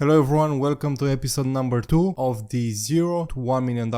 Hello everyone, welcome to episode number 2 of the $0 to $1 million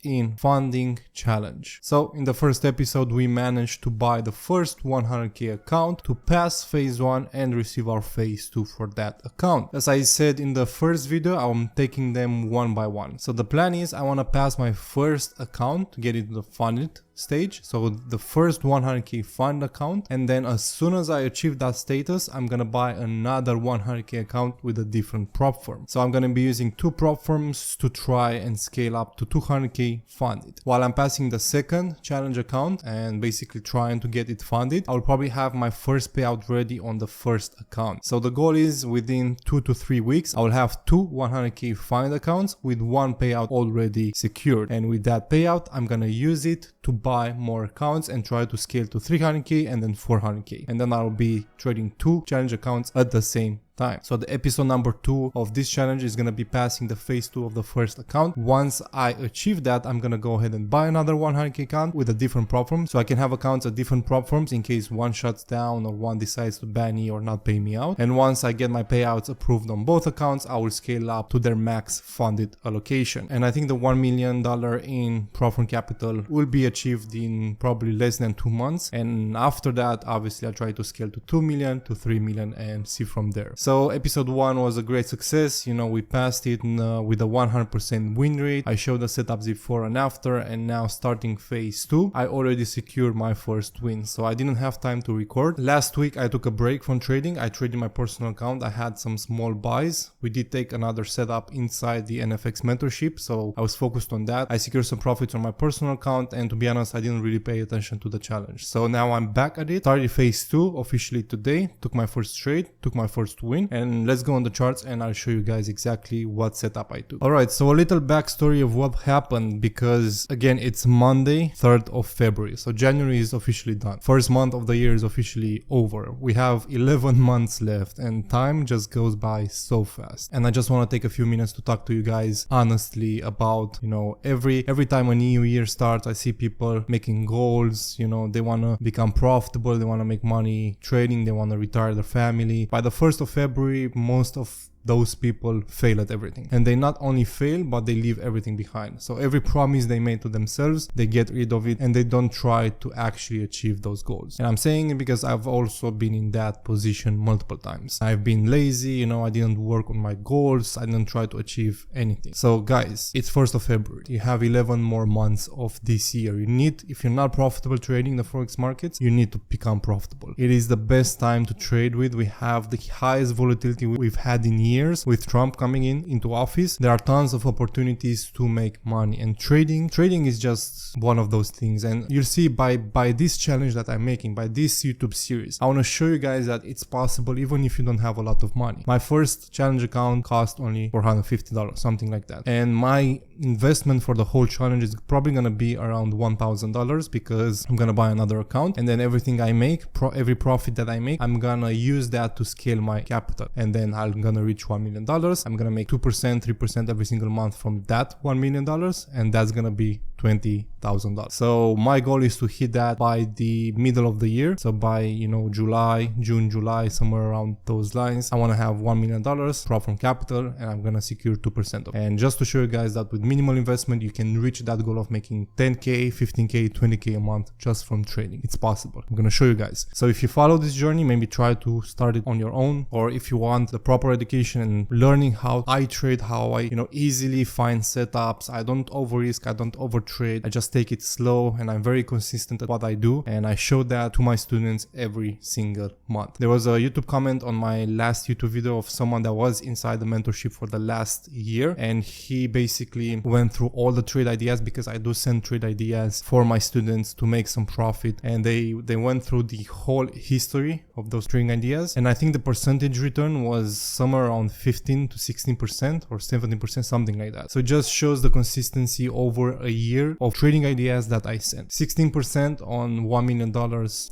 in funding challenge. So in the first episode we managed to buy the first 100k account to pass phase 1 and receive our phase 2 for that account. As I said in the first video, I'm taking them one by one. So the plan is I want to pass my first account to get into the funded stage, so the first 100k fund account, and then as soon as I achieve that status, I'm gonna buy another 100k account with a different prop firm. So I'm gonna be using two prop firms to try and scale up to 200k funded. While I'm passing the second challenge account and basically trying to get it funded, I'll probably have my first payout ready on the first account. So the goal is within 2 to 3 weeks, I'll have two 100k fund accounts with one payout already secured, and with that payout, I'm gonna use it to buy more accounts and try to scale to 300k and then 400k, and then I'll be trading two challenge accounts at the same time. So the episode number 2 of this challenge is going to be passing the phase 2 of the first account. Once I achieve that, I'm going to go ahead and buy another 100k account with a different prop firm, so I can have accounts at different prop firms in case one shuts down or one decides to ban me or not pay me out. And once I get my payouts approved on both accounts, I will scale up to their max funded allocation. And I think the $1 million in prop firm capital will be achieved in probably less than 2 months, and after that obviously I'll try to scale to 2 million to 3 million and see from there. So episode 1 was a great success. You know, we passed it with a 100% win rate. I showed the setups before and after, and now starting phase 2, I already secured my first win, so I didn't have time to record. Last week I took a break from trading. I traded my personal account. I had some small buys. We did take another setup inside the NFX mentorship, so I was focused on that. I secured some profits on my personal account, and to be honest, I didn't really pay attention to the challenge. So now I'm back at it. Started phase 2 officially today. Took my first trade, took my first win, and let's go on the charts and I'll show you guys exactly what setup I took. Alright, so a little backstory of what happened, because again, it's Monday, 3rd of February. So January is officially done. First month of the year is officially over. We have 11 months left and time just goes by so fast. And I just want to take a few minutes to talk to you guys honestly about, you know, every time a new year starts, I see people making goals. You know, they want to become profitable, they want to make money trading, they want to retire their family. By the 1st of February, most of those people fail at everything, and they not only fail but they leave everything behind. So every promise they made to themselves, they get rid of it and they don't try to actually achieve those goals. And I'm saying it because I've also been in that position multiple times. I've been lazy, you know, I didn't work on my goals, I didn't try to achieve anything. So guys, it's 1st of February. You have 11 more months of this year. You need, if you're not profitable trading the forex markets, you need to become profitable. It is the best time to trade with. We have the highest volatility we've had in years. With Trump coming into office, there are tons of opportunities to make money, and trading is just one of those things. And you'll see by this challenge that I'm making, by this YouTube series, I want to show you guys that it's possible even if you don't have a lot of money. My first challenge account cost only $450, something like that, and my investment for the whole challenge is probably gonna be around $1,000, because I'm gonna buy another account, and then everything I make, every profit that I make, I'm gonna use that to scale my capital, and then I'm gonna reach $1 million. I'm gonna make 2%, 3% every single month from that $1 million, and that's gonna be $20,000. So my goal is to hit that by the middle of the year. So by, you know, June, July, somewhere around those lines, I want to have $1 million prop from capital, and I'm gonna secure 2% of it. And just to show you guys that with minimal investment, you can reach that goal of making 10k, 15k, 20k a month just from trading. It's possible. I'm gonna show you guys. So if you follow this journey, maybe try to start it on your own, or if you want the proper education and learning how I trade, how I, you know, easily find setups. I don't over risk, I don't over trade, I just take it slow, and I'm very consistent at what I do, and I show that to my students every single month. There was a YouTube comment on my last YouTube video of someone that was inside the mentorship for the last year, and he basically went through all the trade ideas, because I do send trade ideas for my students to make some profit, and they went through the whole history of those trading ideas, and I think the percentage return was somewhere around 15 to 16% or 17%, something like that. So it just shows the consistency over a year year of trading ideas that I sent. 16% on $1 million,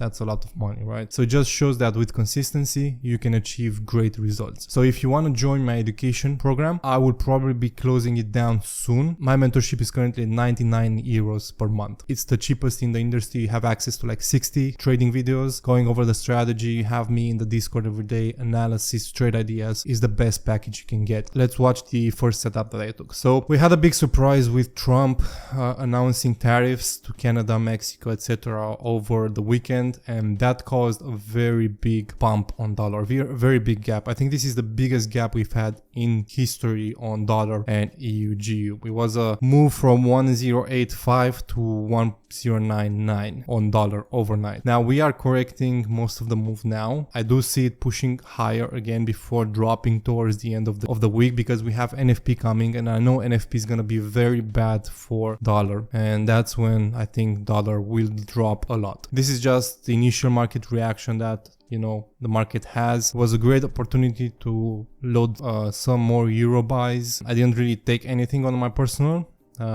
that's a lot of money, right? So it just shows that with consistency, you can achieve great results. So if you want to join my education program, I will probably be closing it down soon. My mentorship is currently 99 euros per month. It's the cheapest in the industry. You have access to like 60 trading videos going over the strategy. You have me in the Discord every day, analysis, trade ideas is the best package you can get. Let's watch the first setup that I took. So we had a big surprise with Trump announcing tariffs to Canada, Mexico, etc. over the weekend, and that caused a very big bump on dollar, very big gap. I think this is the biggest gap we've had in history on dollar and EUGU. It was a move from 1085 to 1099 on dollar overnight. Now we are correcting most of the move now. I do see it pushing higher again before dropping towards the end of the week, because we have NFP coming, and I know NFP is going to be very bad for dollar, and that's when I think dollar will drop a lot. This is just the initial market reaction that the market has. It was a great opportunity to load some more euro buys. I didn't really take anything on my personal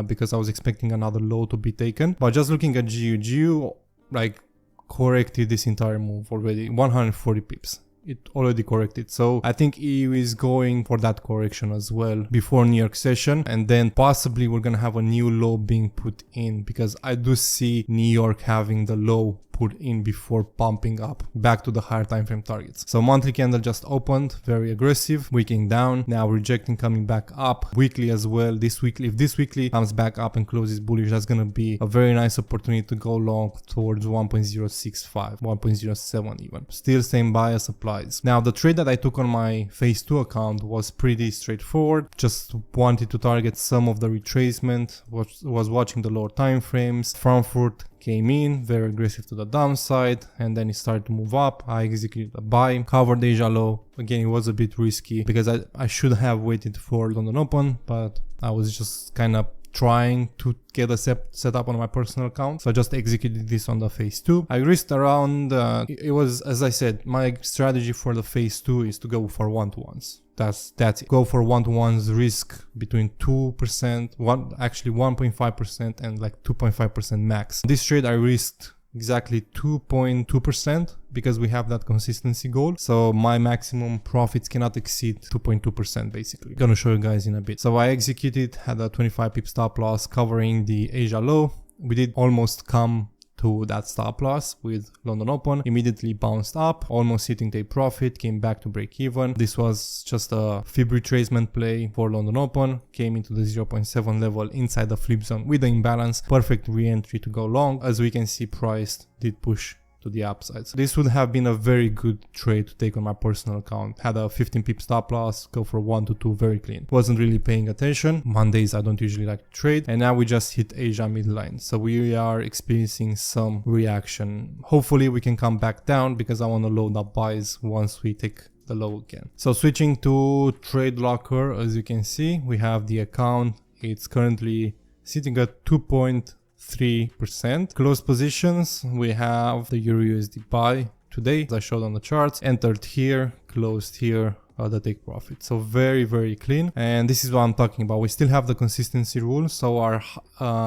because I was expecting another low to be taken, but just looking at GU like corrected this entire move already, 140 pips. It already corrected. So I think EU is going for that correction as well before New York session, and then possibly we're gonna have a new low being put in, because I do see New York having the low put in before pumping up back to the higher time frame targets. So monthly candle just opened, very aggressive, weakening down, now rejecting, coming back up. Weekly as well. This weekly, if this weekly comes back up and closes bullish, that's gonna be a very nice opportunity to go long towards 1.065, 1.07 even. Still same bias applies. Now the trade that I took on my phase 2 account was pretty straightforward. Just wanted to target some of the retracement, was watching the lower time frames. Frankfurt came in very aggressive to the downside, and then it started to move up. I executed a buy, covered Asia low. Again, it was a bit risky because I should have waited for London Open, but I was just kind of trying to get a set up on my personal account, so I just executed this on the phase 2. I risked around it was, as I said, my strategy for the phase 2 is to go for one-to-ones. That's it. Go for one-to-ones, risk between 2%, actually 1.5% and like 2.5% max. This trade I risked exactly 2.2% because we have that consistency goal. So my maximum profits cannot exceed 2.2% basically. Gonna show you guys in a bit. So I executed, had a 25 pip stop loss covering the Asia low. We did almost come to that stop loss with London Open, immediately bounced up, almost hitting take profit, came back to break even. This was just a fib retracement play for London Open, came into the 0.7 level inside the flip zone with the imbalance, perfect re-entry to go long. As we can see, price did push to the upside. So this would have been a very good trade to take on my personal account. Had a 15 pip stop loss, go for 1 to 2, very clean. Wasn't really paying attention. Mondays I don't usually like to trade, and now we just hit Asia midline. So we are experiencing some reaction. Hopefully we can come back down because I want to load up buys once we take the low again. So switching to Trade Locker, as you can see, we have the account. It's currently sitting at 2.3%. Close positions, we have the Euro USD buy today, as I showed on the charts, entered here, closed here, the take profit. So very, very clean. And this is what I'm talking about. We still have the consistency rule. So our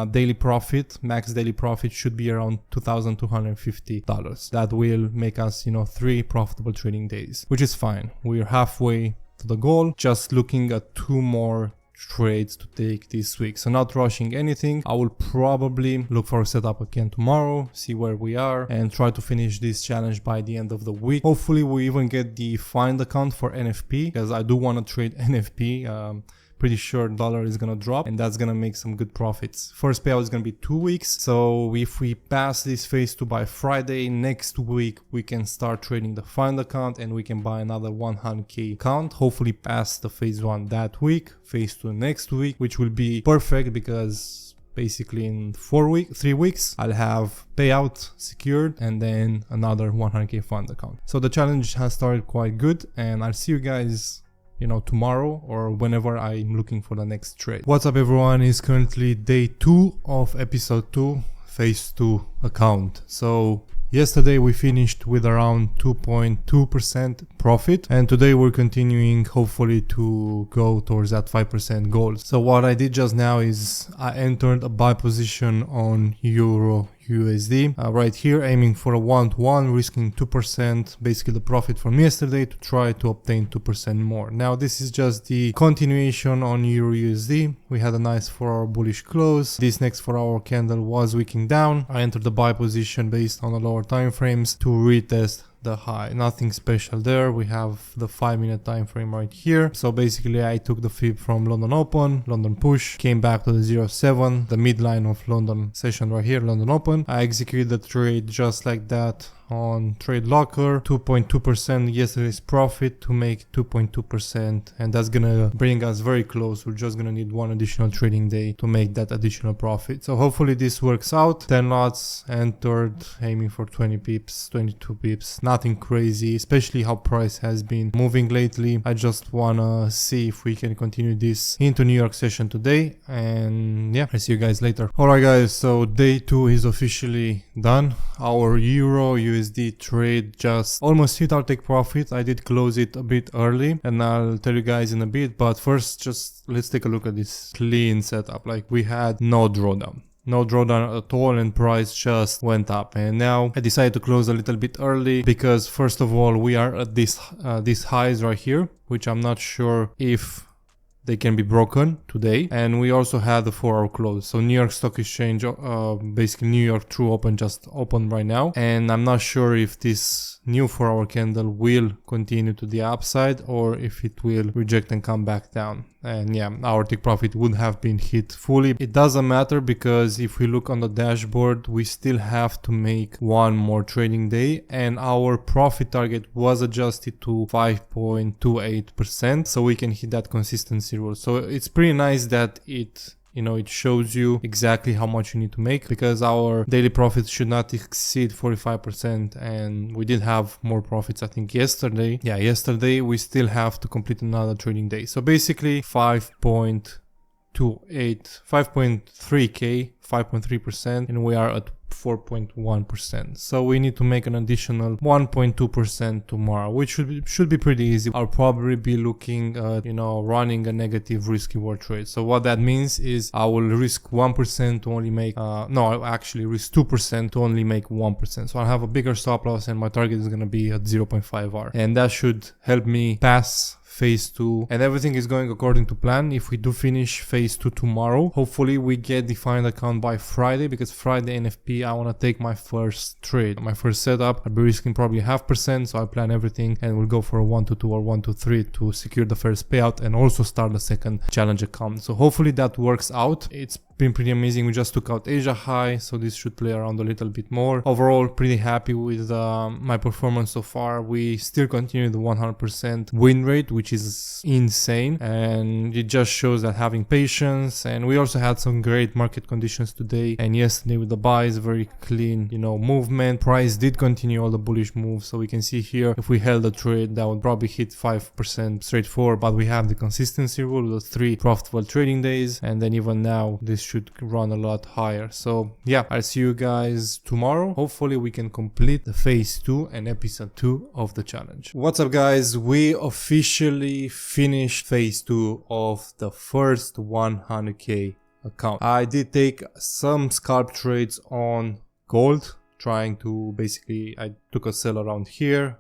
daily profit, max daily profit, should be around $2,250. That will make us, 3 profitable trading days, which is fine. We're halfway to the goal, just looking at 2 more trades to take this week. So not rushing anything. I will probably look for a setup again tomorrow, see where we are, and try to finish this challenge by the end of the week. Hopefully we even get the find account for NFP, because I do want to trade NFP. Pretty sure dollar is gonna drop, and that's gonna make some good profits. First payout is gonna be 2 weeks. So if we pass this phase 2 by Friday, next week we can start trading the find account, and we can buy another 100k account. Hopefully pass the phase 1 that week, phase 2 next week, which will be perfect because basically in 3 weeks I'll have payout secured and then another 100k fund account. So the challenge has started quite good, and I'll see you guys tomorrow or whenever I'm looking for the next trade. What's up everyone, it's currently day 2 of episode 2, phase 2 account. So Yesterday we finished with around 2.2% profit, and today we're continuing hopefully to go towards that 5% goal. So what I did just now is I entered a buy position on Euro USD right here, aiming for a 1-to-1, risking 2%, basically the profit from yesterday, to try to obtain 2% more. Now this is just the continuation on Euro USD. We had a nice 4-hour bullish close. This next 4-hour candle was wicking down. I entered the buy position based on the lower time frames to retest the high. Nothing special there. We have the 5-minute time frame right here. So basically I took the fib from London Open, London push, came back to the 0.7, the midline of London session right here, London Open. I executed the trade just like that on Trade Locker, 2.2% yesterday's profit to make 2.2%, and that's gonna bring us very close. We're just gonna need one additional trading day to make that additional profit. So hopefully this works out. 10 lots entered, aiming for 20 pips, 22 pips, nothing crazy, especially how price has been moving lately. I just wanna see if we can continue this into New York session today, and yeah, I'll see you guys later. Alright guys, so day 2 is officially done. Our Euro USD trade just almost hit our take profit. I did close it a bit early, and I'll tell you guys in a bit, but first just let's take a look at this clean setup. Like, we had no drawdown at all, and price just went up. And now I decided to close a little bit early because first of all we are at these highs right here, which I'm not sure if they can be broken today, and we also had the 4-hour close. So New York Stock Exchange, basically New York True Open just opened right now, and I'm not sure if this new 4-hour candle will continue to the upside or if it will reject and come back down. And yeah, our take profit would have been hit fully. It doesn't matter because if we look on the dashboard, we still have to make one more trading day, and our profit target was adjusted to 5.28%, so we can hit that consistency rule. So it's pretty nice that it shows you exactly how much you need to make, because our daily profits should not exceed 45%, and we did have more profits, I think, yesterday. Yeah, yesterday we still have to complete another trading day. So basically 5.3k, 5.3%, and we are at 4.1%. So we need to make an additional 1.2% tomorrow, which should be pretty easy. I'll probably be looking at, running a negative risk reward trade. So what that means is I will risk 1% to only make, I'll actually risk 2% to only make 1%. So I'll have a bigger stop loss, and my target is going to be at 0.5R. And that should help me pass phase 2, and everything is going according to plan. If we do finish phase 2 tomorrow, hopefully we get defined account by Friday, because Friday NFP I want to take my first trade, my first setup. I'll be risking probably 0.5%, so I plan everything, and we'll go for a 1-2 or 1-3 to secure the first payout and also start the second challenge account. So hopefully that works out. It's been pretty amazing. We just took out Asia high, so this should play around a little bit more. Overall, pretty happy with my performance so far. We still continue the 100% win rate, which is insane, and it just shows that having patience. And we also had some great market conditions today and yesterday with the buys, very clean movement. Price did continue all the bullish moves, so we can see here if we held a trade that would probably hit 5% straightforward, but we have the consistency rule, the 3 profitable trading days, and then even now this should run a lot higher. So yeah, I'll see you guys tomorrow. Hopefully we can complete the phase 2 and episode 2 of the challenge. What's up guys, we officially finished phase 2 of the first 100k account. I did take some scalp trades on gold, trying to basically, I took a sell around here,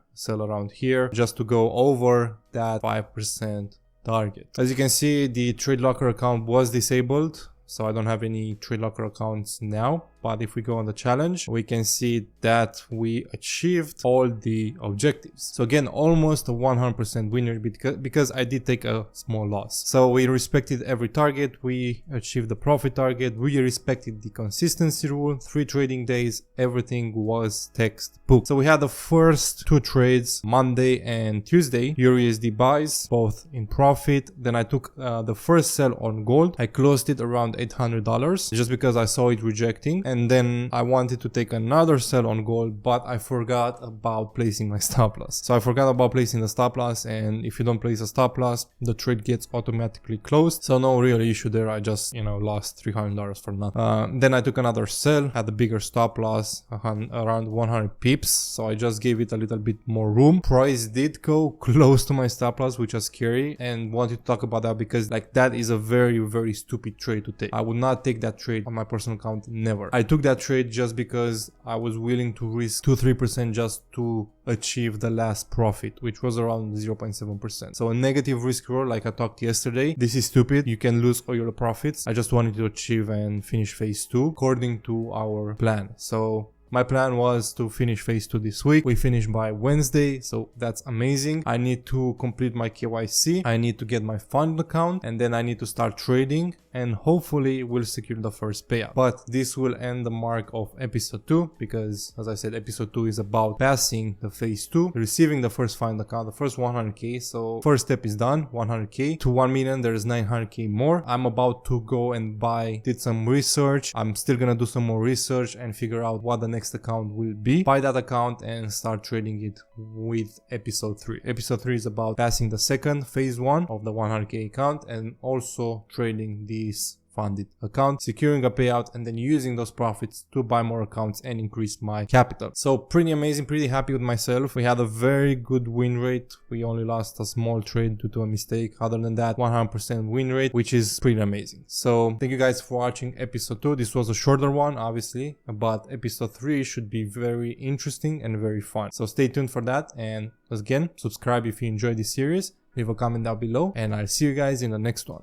just to go over that 5% target. As you can see, the Trade Locker account was disabled, so I don't have any Trade Locker accounts now. But if we go on the challenge, we can see that we achieved all the objectives. So again, almost a 100% winner because I did take a small loss. So we respected every target, we achieved the profit target, we respected the consistency rule, 3 trading days, everything was textbook. So we had the first 2 trades, Monday and Tuesday, EURUSD buys, both in profit. Then I took the first sell on gold. I closed it around $800 just because I saw it rejecting. And and then I wanted to take another sell on gold, but I forgot about placing my stop loss. So I forgot about placing the stop loss, and if you don't place a stop loss, the trade gets automatically closed. So no real issue there. I just, lost $300 for nothing. Then I took another sell, had a bigger stop loss, around 100 pips. So I just gave it a little bit more room. Price did go close to my stop loss, which was scary, and wanted to talk about that because that is a very, very stupid trade to take. I would not take that trade on my personal account, never. I took that trade just because I was willing to risk 2-3% just to achieve the last profit, which was around 0.7%. So a negative risk reward, like I talked yesterday, this is stupid. You can lose all your profits. I just wanted to achieve and finish phase 2 according to our plan. So my plan was to finish phase 2 this week. We finished by Wednesday, so that's amazing. I need to complete my KYC. I need to get my fund account, and then I need to start trading, and hopefully we'll secure the first payout. But this will end the mark of episode 2 because, as I said, episode 2 is about passing the phase 2, receiving the first fund account, the first 100k. So first step is done, 100k. To 1 million, there is 900k more. I'm about to go and did some research. I'm still gonna do some more research and figure out what the next account will be. Buy that account and start trading it with episode 3. Episode 3 is about passing the second phase 1 of the 100k account and also trading this funded account, securing a payout, and then using those profits to buy more accounts and increase my capital. So pretty amazing, pretty happy with myself. We had a very good win rate. We only lost a small trade due to a mistake. Other than that, 100% win rate, which is pretty amazing. So thank you guys for watching episode 2. This was a shorter one, obviously, but episode 3 should be very interesting and very fun. So stay tuned for that, and again, subscribe if you enjoyed this series. Leave a comment down below, and I'll see you guys in the next one.